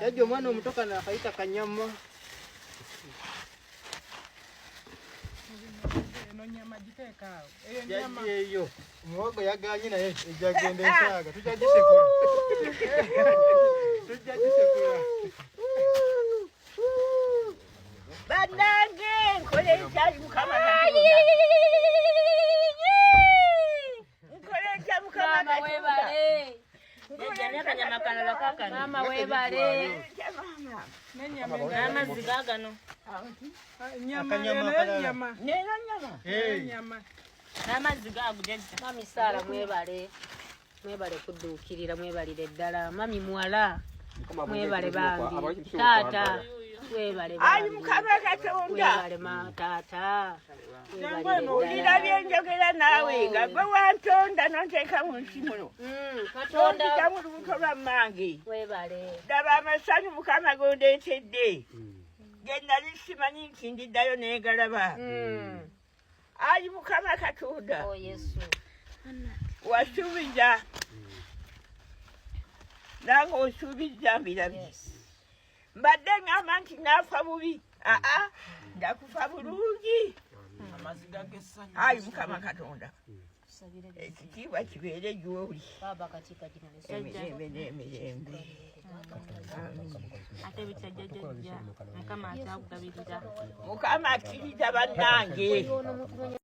Yajo mwana umetoka na kaita kanyama. Eno nyama jiteka. Eyo nyama. Yajo muhogo yaganye na yeje ejagende nsaga. Tujagisekula. Tujagisekula. Banange kole cyari mukama mama webale kanyama kanala kaka mama webale nyama zigagano Nyama. nama zigaguje mami sala mwebale kudukirira mwebalire ddala mami muwala mwebale bangi tata webale ayi mukama katonda webale matata ulira byenjogera naawe nga gwe wantonda nonteeka mu nsi muno katonda mu lubuto lwa mmange webale daba amasanyu mukama gondeetedde ge nali simanyi nti ndiddayo neegalaba ayi mukama katonda wasuubiza nange osuubiza mbirabye mbadde ngamba nti naafa bubi aa ndakufa bulungi ayi mukama katonda ekitiibwa kibeere gy'oli emirembe n'emirembe ate bitajjajjajja mukama akyakugabirira mukama akkiriza bannange